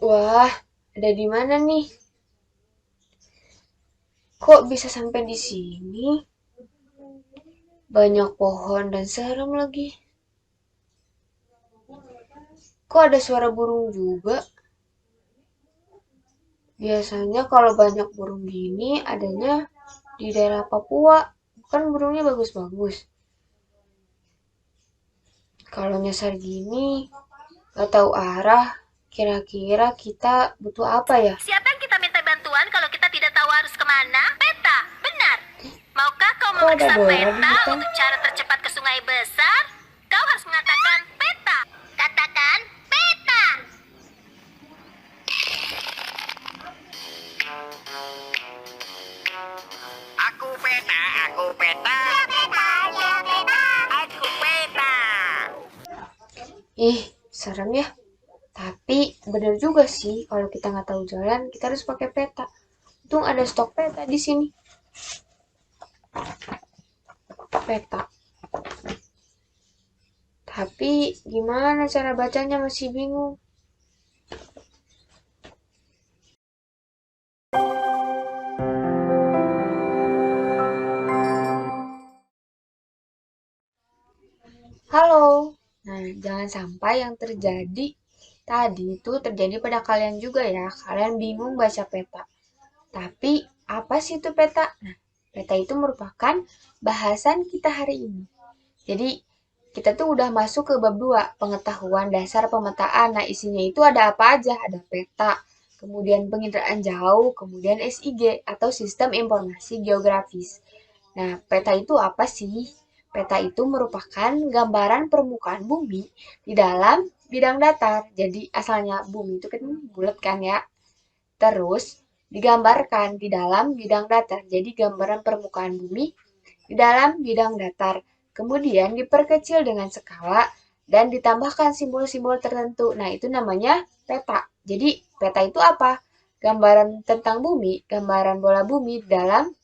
Wah, ada di mana nih? Kok bisa sampai di sini? Banyak pohon dan serem lagi. Kok ada suara burung juga? Biasanya kalau banyak burung gini adanya di daerah Papua. Kan burungnya bagus-bagus. Kalau nyasar gini, gak tahu arah. Kira-kira kita butuh apa ya? Siapa yang kita minta bantuan kalau kita tidak tahu harus kemana? Peta, benar. Maukah kau Kok ada memeriksa Dora di peta hutan? untuk cara tercepat ke sungai besar? Kau harus mengatakan peta. Katakan peta. Aku peta, aku peta. Aku peta. Ih, serem ya. Tapi bener juga sih kalau kita nggak tahu jalan, kita harus pakai peta. Untung ada stok peta di sini. Peta. Tapi gimana cara bacanya masih bingung. Halo. Nah, jangan sampai yang terjadi tadi itu terjadi pada kalian juga ya. Kalian bingung baca peta. Tapi apa sih itu peta? Nah, peta itu merupakan bahasan kita hari ini. Jadi kita tuh udah masuk ke bab 2 pengetahuan dasar pemetaan. Nah, isinya itu ada apa aja? Ada peta, kemudian penginderaan jauh, kemudian SIG atau sistem informasi geografis. Nah, peta itu apa sih? Peta itu merupakan gambaran permukaan bumi di dalam bidang datar. Jadi asalnya bumi itu kan bulat kan ya. Terus digambarkan di dalam bidang datar. Jadi gambaran permukaan bumi di dalam bidang datar. Kemudian diperkecil dengan skala dan ditambahkan simbol-simbol tertentu. Nah, itu namanya peta. Jadi, peta itu apa? Gambaran tentang bumi, gambaran bola bumi dalam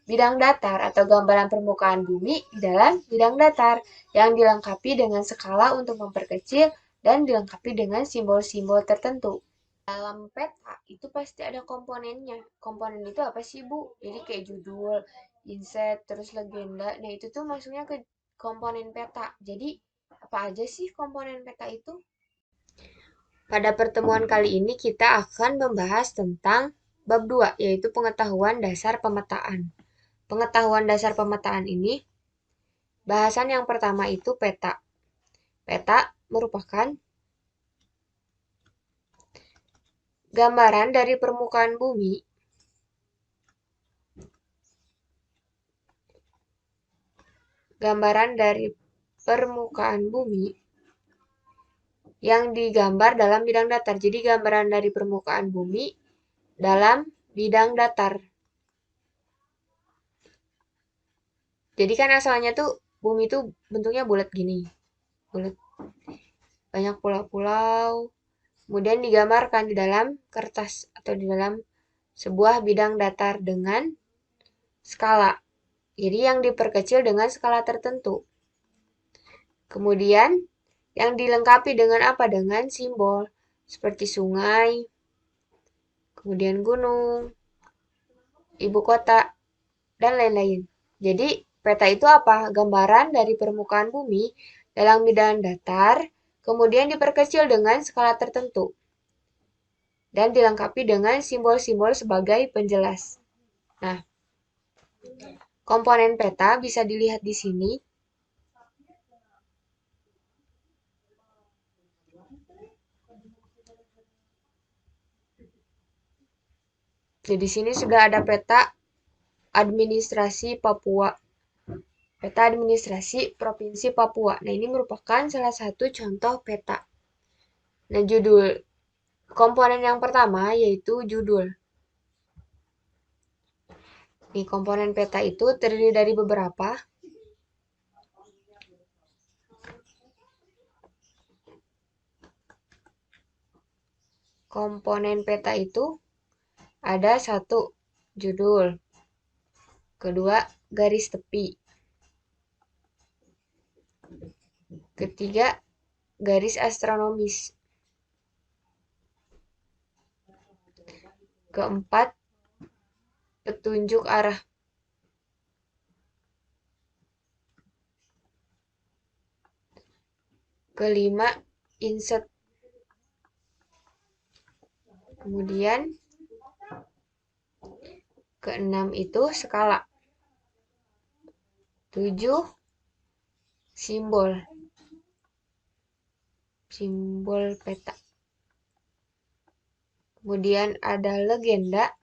bidang datar atau gambaran permukaan bumi di dalam bidang datar yang dilengkapi dengan skala untuk memperkecil dan dilengkapi dengan simbol-simbol tertentu. Dalam peta itu pasti ada komponennya. Komponen itu apa sih, Bu? Jadi kayak judul, inset, terus legenda. Nah, itu tuh masuknya ke komponen peta. Jadi, apa aja sih komponen peta itu? Pada pertemuan kali ini kita akan membahas tentang bab 2, yaitu pengetahuan dasar pemetaan. Pengetahuan dasar pemetaan ini, bahasan yang pertama itu peta. Peta merupakan gambaran dari permukaan bumi, gambaran dari permukaan bumi yang digambar dalam bidang datar. Jadi gambaran dari permukaan bumi dalam bidang datar. Jadi kan asalnya tuh bumi tuh bentuknya bulat gini. Bulat, banyak pulau-pulau. Kemudian digambarkan di dalam kertas atau di dalam sebuah bidang datar dengan skala. Jadi yang diperkecil dengan skala tertentu. Kemudian yang dilengkapi dengan apa? Dengan simbol seperti sungai, kemudian gunung, ibu kota, dan lain-lain. Jadi, peta itu apa? Gambaran dari permukaan bumi dalam bidang datar, kemudian diperkecil dengan skala tertentu, dan dilengkapi dengan simbol-simbol sebagai penjelas. Nah, komponen peta bisa dilihat di sini. Jadi, di sini sudah ada peta administrasi Papua. Peta administrasi Provinsi Papua. Nah, ini merupakan salah satu contoh peta. Nah, judul komponen yang pertama yaitu judul. Nih, komponen peta itu terdiri dari beberapa. Komponen peta itu ada satu, judul. Kedua, garis tepi. Ketiga, garis astronomis. Keempat, petunjuk arah. Kelima, insert. Kemudian keenam itu skala. 7, simbol. Simbol peta. Kemudian ada legenda,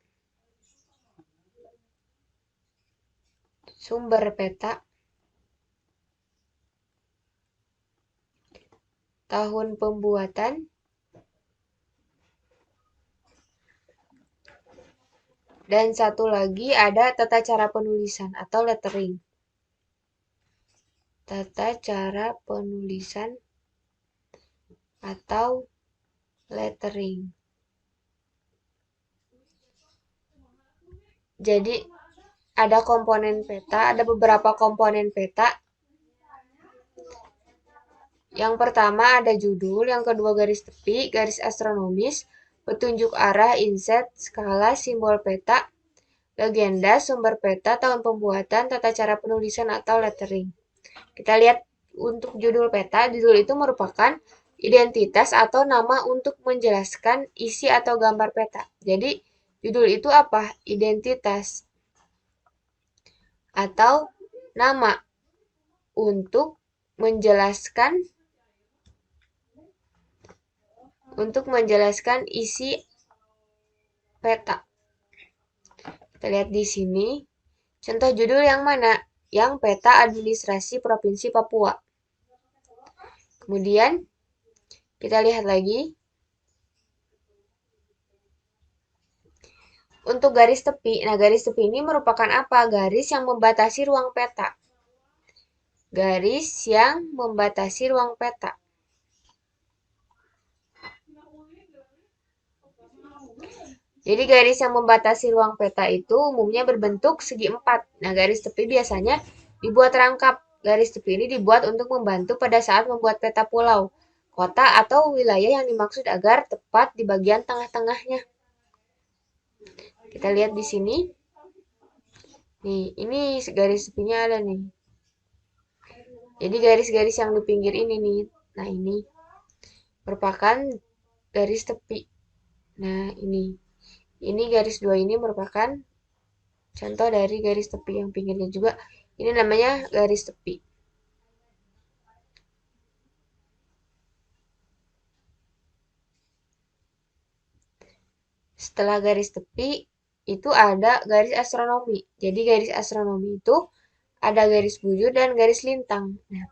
sumber peta, tahun pembuatan, dan satu lagi ada tata cara penulisan atau lettering. Tata cara penulisan atau lettering. Jadi ada komponen peta, ada beberapa komponen peta. Yang pertama ada judul, yang kedua garis tepi, garis astronomis, petunjuk arah, inset, skala, simbol peta, legenda, sumber peta, tahun pembuatan, tata cara penulisan atau lettering. Kita lihat untuk judul peta, judul itu merupakan identitas atau nama untuk menjelaskan isi atau gambar peta. Jadi, judul itu apa? Identitas atau nama untuk menjelaskan isi peta. Kita lihat di sini. Contoh judul yang mana? Yang peta administrasi Provinsi Papua. Kemudian kita lihat lagi. Untuk garis tepi. Nah, garis tepi ini merupakan apa? Garis yang membatasi ruang peta. Garis yang membatasi ruang peta. Jadi garis yang membatasi ruang peta itu umumnya berbentuk segi 4. Nah, garis tepi biasanya dibuat rangkap. Garis tepi ini dibuat untuk membantu pada saat membuat peta pulau, kota, atau wilayah yang dimaksud agar tepat di bagian tengah-tengahnya. Kita lihat di sini. Nih, ini garis tepinya ada nih. Jadi garis-garis yang di pinggir ini nih. Nah, ini merupakan garis tepi. Nah, ini. Ini garis 2 ini merupakan contoh dari garis tepi yang pinggirnya juga. Ini namanya garis tepi. Setelah garis tepi, itu ada garis astronomi. Jadi garis astronomi itu ada garis bujur dan garis lintang. Nah,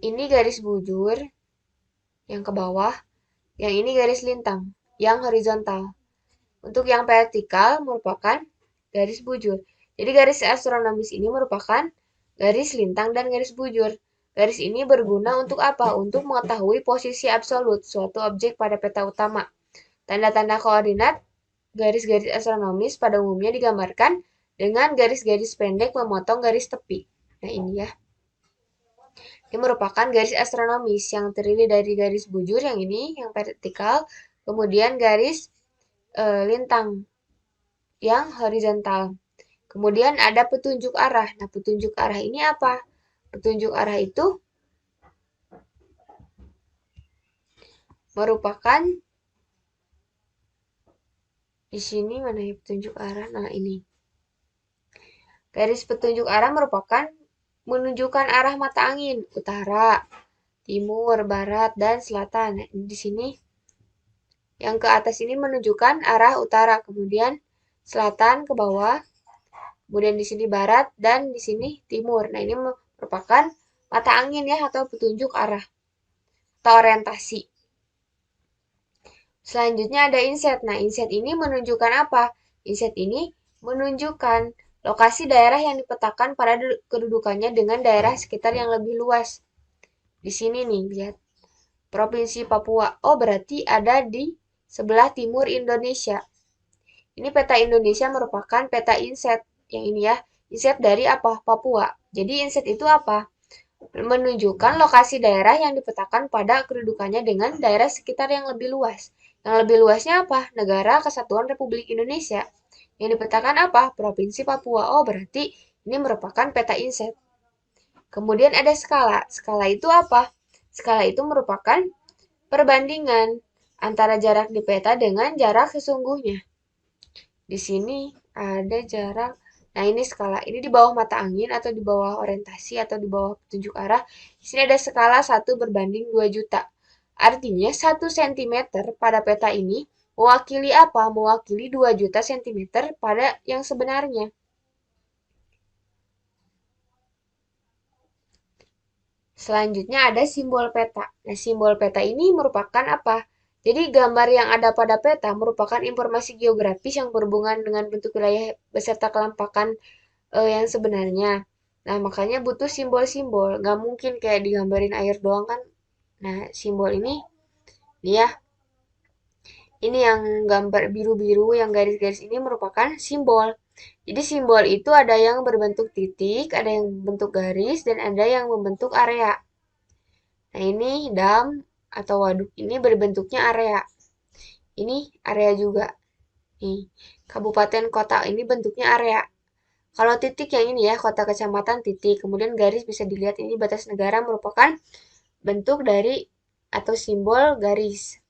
ini garis bujur yang ke bawah, yang ini garis lintang, yang horizontal. Untuk yang vertikal merupakan garis bujur. Jadi garis astronomis ini merupakan garis lintang dan garis bujur. Garis ini berguna untuk apa? Untuk mengetahui posisi absolut suatu objek pada peta utama. Tanda-tanda koordinat garis-garis astronomis pada umumnya digambarkan dengan garis-garis pendek memotong garis tepi. Nah, ini ya. Ini merupakan garis astronomis yang terdiri dari garis bujur yang ini, yang vertikal, kemudian garis lintang yang horizontal. Kemudian ada petunjuk arah. Nah, petunjuk arah ini apa? Petunjuk arah itu merupakan di sini mana ya petunjuk arah? Nah, ini. Garis petunjuk arah merupakan menunjukkan arah mata angin, utara, timur, barat, dan selatan. Nah, di sini yang ke atas ini menunjukkan arah utara, kemudian selatan ke bawah, kemudian di sini barat, dan di sini timur. Nah, ini merupakan mata angin ya, atau petunjuk arah, atau orientasi. Selanjutnya ada inset. Nah, inset ini menunjukkan apa? Inset ini menunjukkan lokasi daerah yang dipetakan pada kedudukannya dengan daerah sekitar yang lebih luas. Di sini nih, lihat. Provinsi Papua. Oh, berarti ada di sebelah timur Indonesia. Ini peta Indonesia merupakan peta inset. Yang ini ya, inset dari apa? Papua. Jadi inset itu apa? Menunjukkan lokasi daerah yang dipetakan pada kedudukannya dengan daerah sekitar yang lebih luas. Yang lebih luasnya apa? Negara Kesatuan Republik Indonesia. Yang dipetakan apa? Provinsi Papua. Oh, berarti ini merupakan peta inset. Kemudian ada skala. Skala itu apa? Skala itu merupakan perbandingan antara jarak di peta dengan jarak sesungguhnya. Di sini ada jarak. Nah, ini skala. Ini di bawah mata angin atau di bawah orientasi atau di bawah petunjuk arah. Di sini ada skala 1/2 juta. Artinya 1 cm pada peta ini mewakili apa? Mewakili 2 juta cm pada yang sebenarnya. Selanjutnya ada simbol peta. Nah, simbol peta ini merupakan apa? Jadi gambar yang ada pada peta merupakan informasi geografis yang berhubungan dengan bentuk wilayah beserta kelampakan yang sebenarnya. Nah, makanya butuh simbol-simbol. Nggak mungkin kayak digambarin air doang kan. Nah, simbol ini ya, ini yang gambar biru-biru, yang garis-garis ini merupakan simbol. Jadi simbol itu ada yang berbentuk titik, ada yang berbentuk garis, dan ada yang membentuk area. Nah, ini dam atau waduk ini berbentuknya area. Ini area juga. Nih, kabupaten kota ini bentuknya area. Kalau titik yang ini ya, kota kecamatan titik. Kemudian garis bisa dilihat ini batas negara merupakan bentuk dari atau simbol garis.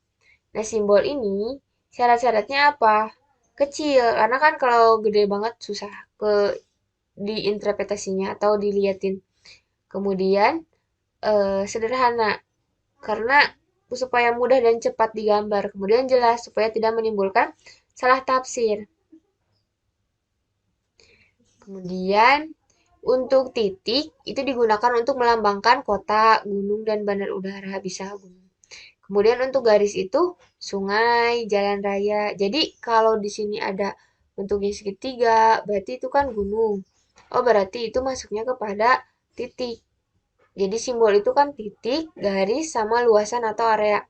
Nah, simbol ini syarat-syaratnya apa? Kecil, karena kan kalau gede banget susah ke diinterpretasinya atau diliatin. Kemudian sederhana, karena supaya mudah dan cepat digambar. Kemudian jelas supaya tidak menimbulkan salah tafsir. Kemudian untuk titik itu digunakan untuk melambangkan kota, gunung, dan bandar udara. Bisa gunung. Kemudian untuk garis itu sungai, jalan raya. Jadi kalau di sini ada bentuknya segitiga, berarti itu kan gunung. Oh, berarti itu masuknya kepada titik. Jadi simbol itu kan titik, garis, sama luasan atau area.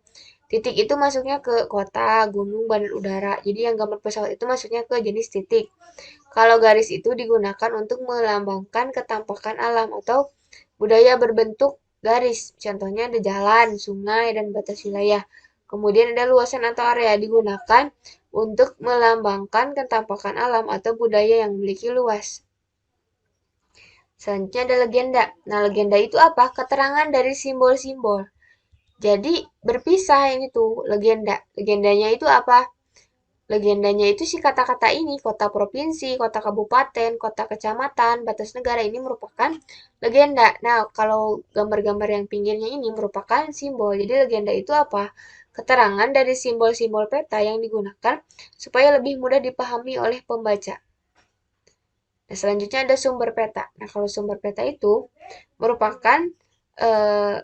Titik itu masuknya ke kota, gunung, bandar udara. Jadi yang gambar pesawat itu masuknya ke jenis titik. Kalau garis itu digunakan untuk melambangkan ketampakan alam atau budaya berbentuk garis. Contohnya ada jalan, sungai, dan batas wilayah. Kemudian ada luasan atau area digunakan untuk melambangkan ketampakan alam atau budaya yang memiliki luas. Selanjutnya ada legenda. Nah, legenda itu apa? Keterangan dari simbol-simbol. Jadi berpisah ini tuh legenda. Legendanya itu apa? Legendanya itu si kata-kata ini, kota provinsi, kota kabupaten, kota kecamatan, batas negara ini merupakan legenda. Nah, kalau gambar-gambar yang pinggirnya ini merupakan simbol. Jadi legenda itu apa? Keterangan dari simbol-simbol peta yang digunakan supaya lebih mudah dipahami oleh pembaca. Nah, selanjutnya ada sumber peta. Nah, kalau sumber peta itu merupakan eh,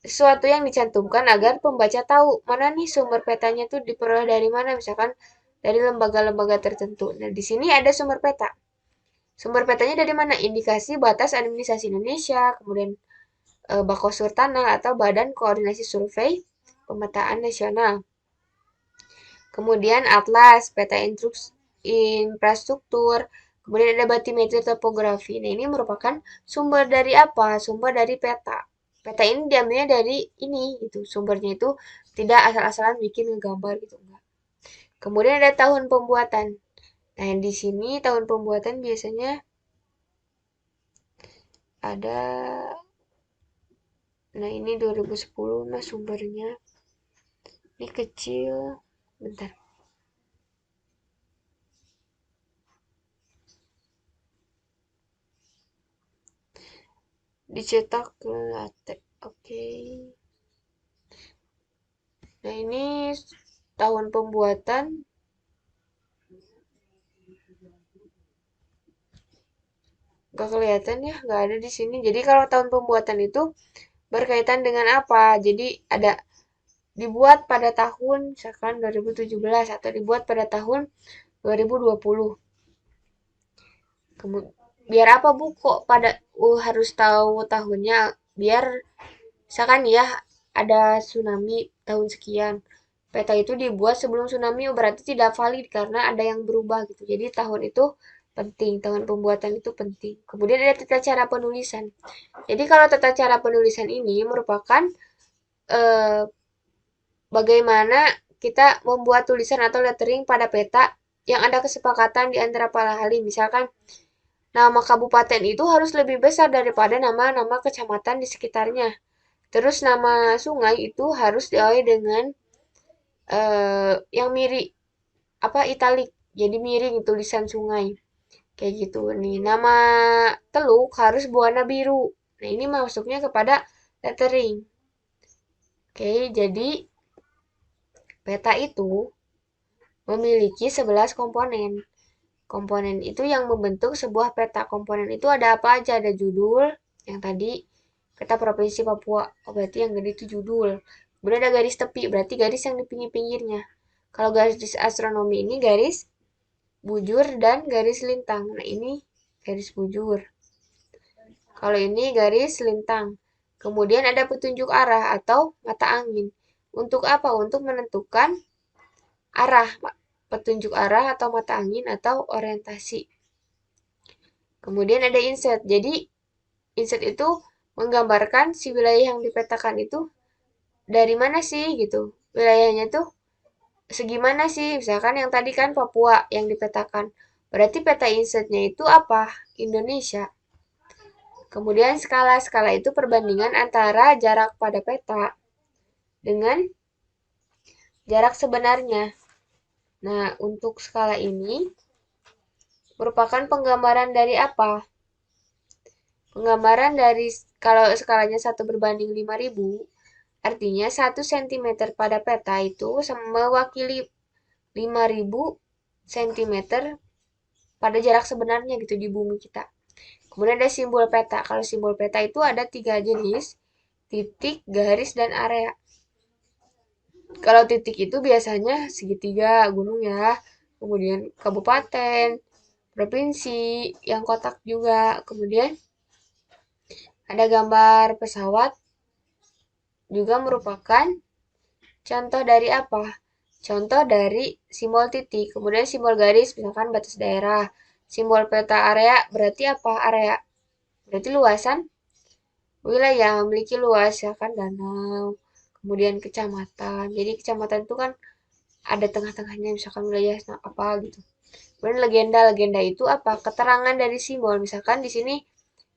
sesuatu yang dicantumkan agar pembaca tahu mana nih sumber petanya tuh diperoleh dari mana, misalkan dari lembaga-lembaga tertentu. Nah, di sini ada sumber peta. Sumber petanya dari mana? Indikasi batas administrasi Indonesia, kemudian Bakosur Tanah atau Badan Koordinasi Survei Pemetaan Nasional. Kemudian atlas, peta infrastruktur, kemudian ada batimetri topografi. Nah, ini merupakan sumber dari apa? Sumber dari peta. Peta ini diambilnya dari ini, itu sumbernya itu tidak asal-asalan bikin ngegambar gitu, enggak. Kemudian ada tahun pembuatan. Nah, di sini tahun pembuatan biasanya ada, nah ini 2010, nah sumbernya ini kecil, bentar. Dicetak ke latte. Oke. Nah, ini tahun pembuatan gak kelihatan ya, gak ada di sini. Jadi kalau tahun pembuatan itu berkaitan dengan apa? Jadi ada dibuat pada tahun misalkan 2017 atau dibuat pada tahun 2020. Biar apa Bu kok pada harus tahu tahunnya? Biar misalkan ya ada tsunami tahun sekian. Peta itu dibuat sebelum tsunami berarti tidak valid karena ada yang berubah gitu. Jadi tahun itu penting, tahun pembuatan itu penting. Kemudian ada tata cara penulisan. Jadi kalau tata cara penulisan ini merupakan eh, bagaimana kita membuat tulisan atau lettering pada peta yang ada kesepakatan di antara para ahli. Misalkan nama kabupaten itu harus lebih besar daripada nama-nama kecamatan di sekitarnya. Terus nama sungai itu harus diawali dengan yang mirip italik. Jadi miring tulisan sungai. Kayak gitu. Nih, nama teluk harus berwarna biru. Nah, ini masuknya kepada lettering. Oke, jadi peta itu memiliki 11 komponen. Komponen itu yang membentuk sebuah peta. Komponen itu ada apa aja? Ada judul, yang tadi peta Provinsi Papua. Oh, berarti yang gede itu judul. Kemudian ada garis tepi, berarti garis yang di pinggir-pinggirnya. Kalau garis astronomi ini garis bujur dan garis lintang. Nah, ini garis bujur. Kalau ini garis lintang. Kemudian ada petunjuk arah atau mata angin. Untuk apa? Untuk menentukan arah, petunjuk arah atau mata angin atau orientasi. Kemudian ada inset. Jadi, inset itu menggambarkan si wilayah yang dipetakan itu dari mana sih gitu. Wilayahnya tuh segimana sih? Misalkan yang tadi kan Papua yang dipetakan. Berarti peta insetnya itu apa? Indonesia. Kemudian skala. Skala itu perbandingan antara jarak pada peta dengan jarak sebenarnya. Nah, untuk skala ini merupakan penggambaran dari apa? Penggambaran dari, kalau skalanya 1 berbanding 5.000, artinya 1 cm pada peta itu mewakili 5.000 cm pada jarak sebenarnya gitu di bumi kita. Kemudian ada simbol peta. Kalau simbol peta itu ada 3 jenis, titik, garis, dan area. Kalau titik itu biasanya segitiga, gunung ya. Kemudian kabupaten, provinsi, yang kotak juga. Kemudian ada gambar pesawat, juga merupakan contoh dari apa? Contoh dari simbol titik. Kemudian simbol garis, misalkan batas daerah. Simbol peta area berarti apa? Area berarti luasan wilayah, memiliki luas, ya kan, danau. Kemudian kecamatan. Jadi kecamatan itu kan ada tengah-tengahnya, misalkan wilayah apa gitu. Kemudian legenda. Legenda itu apa? Keterangan dari simbol. Misalkan di sini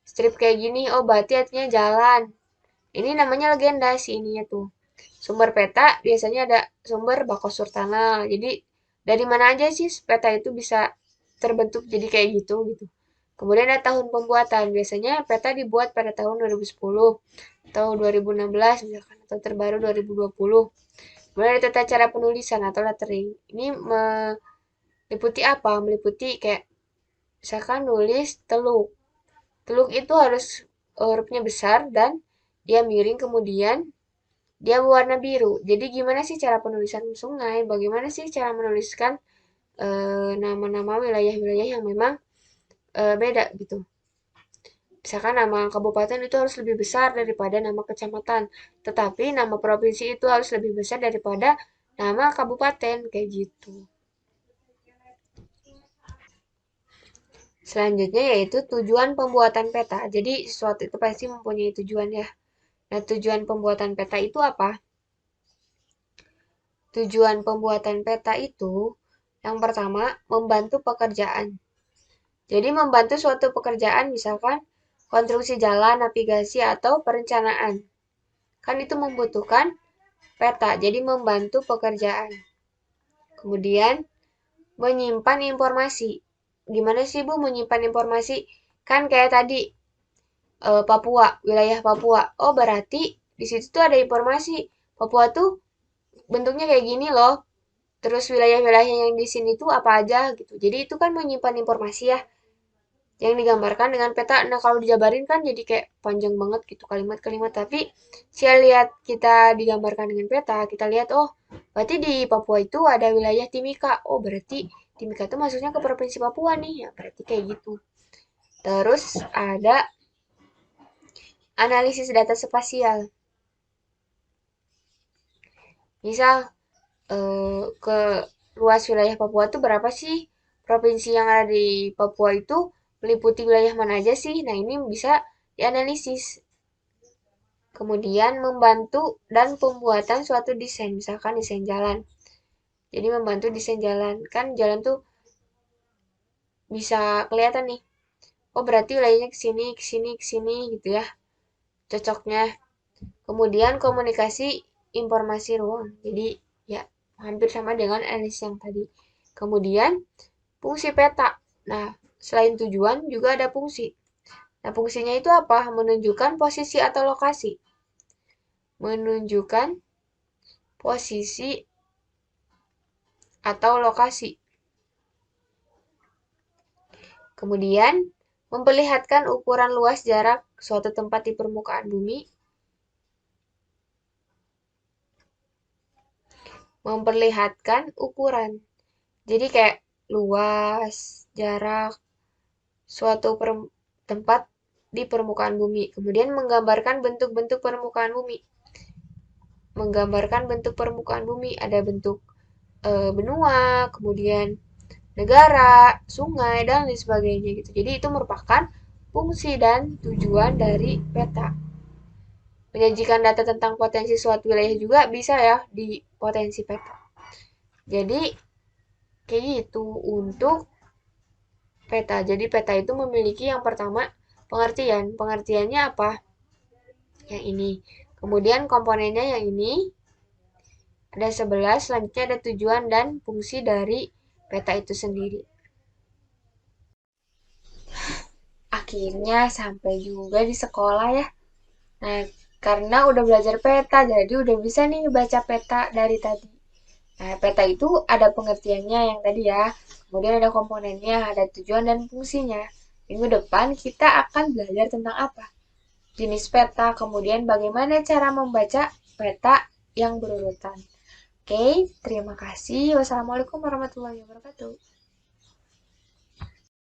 strip kayak gini, oh berarti artinya jalan. Ini namanya legenda sih ininya tuh. Sumber peta biasanya ada sumber bakosur tanah. Jadi dari mana aja sih peta itu bisa terbentuk jadi kayak gitu. Kemudian ada tahun pembuatan. Biasanya peta dibuat pada tahun 2010 atau 2016 misalkan, atau terbaru 2020. Kemudian ada tata cara penulisan atau lettering. Ini meliputi apa? Meliputi kayak misalkan nulis teluk. Teluk itu harus hurufnya besar dan dia miring, kemudian dia berwarna biru. Jadi gimana sih cara penulisan sungai? Bagaimana sih cara menuliskan nama-nama wilayah-wilayah yang memang beda gitu. Misalkan nama kabupaten itu harus lebih besar daripada nama kecamatan. Tetapi nama provinsi itu harus lebih besar daripada nama kabupaten. Kayak gitu. Selanjutnya yaitu tujuan pembuatan peta. Jadi sesuatu itu pasti mempunyai tujuan ya. Nah, tujuan pembuatan peta itu apa? Tujuan pembuatan peta itu yang pertama membantu pekerjaan. Jadi membantu suatu pekerjaan misalkan konstruksi jalan, navigasi, atau perencanaan. Kan itu membutuhkan peta, jadi membantu pekerjaan. Kemudian menyimpan informasi. Gimana sih Bu menyimpan informasi? Kan kayak tadi Papua, wilayah Papua. Oh berarti di situ tuh ada informasi. Papua tuh bentuknya kayak gini loh. Terus wilayah-wilayah yang di sini tuh apa aja gitu. Jadi itu kan menyimpan informasi ya yang digambarkan dengan peta. Nah, kalau dijabarin kan jadi kayak panjang banget gitu kalimat-kalimat. Tapi saya lihat kita digambarkan dengan peta, kita lihat oh, berarti di Papua itu ada wilayah Timika. Oh, berarti Timika itu masuknya ke Provinsi Papua nih. Ya, berarti kayak gitu. Terus ada analisis data spasial. Misal ke luas wilayah Papua itu berapa sih? Provinsi yang ada di Papua itu meliputi wilayah mana aja sih? Nah, ini bisa dianalisis. Kemudian membantu dan pembuatan suatu desain, misalkan desain jalan. Jadi membantu desain jalan. Kan jalan tuh bisa kelihatan nih. Oh, berarti wilayahnya ke sini, ke sini, ke sini gitu ya. Cocoknya. Kemudian komunikasi informasi ruang. Jadi ya hampir sama dengan analisis yang tadi. Kemudian fungsi peta. Nah, selain tujuan juga ada fungsi. Nah, fungsinya itu apa? Menunjukkan posisi atau lokasi. Menunjukkan posisi atau lokasi. Kemudian, memperlihatkan ukuran luas jarak suatu tempat di permukaan bumi. Memperlihatkan ukuran. Jadi kayak luas, jarak, suatu tempat di permukaan bumi. Kemudian menggambarkan bentuk-bentuk permukaan bumi. Menggambarkan bentuk permukaan bumi. Ada bentuk benua, kemudian negara, sungai, dan lain sebagainya gitu. Jadi itu merupakan fungsi dan tujuan dari peta. Menyajikan data tentang potensi suatu wilayah juga bisa ya di potensi peta. Jadi kayak gitu untuk peta. Jadi peta itu memiliki yang pertama pengertian. Pengertiannya apa? Yang ini. Kemudian komponennya yang ini. Ada 11, selanjutnya ada tujuan dan fungsi dari peta itu sendiri. Akhirnya sampai juga di sekolah ya. Nah, karena udah belajar peta, jadi udah bisa nih baca peta dari tadi. Nah, peta itu ada pengertiannya yang tadi ya. Kemudian ada komponennya, ada tujuan dan fungsinya. Minggu depan kita akan belajar tentang apa? Jenis peta, kemudian bagaimana cara membaca peta yang berurutan. Oke, terima kasih. Wassalamualaikum warahmatullahi wabarakatuh.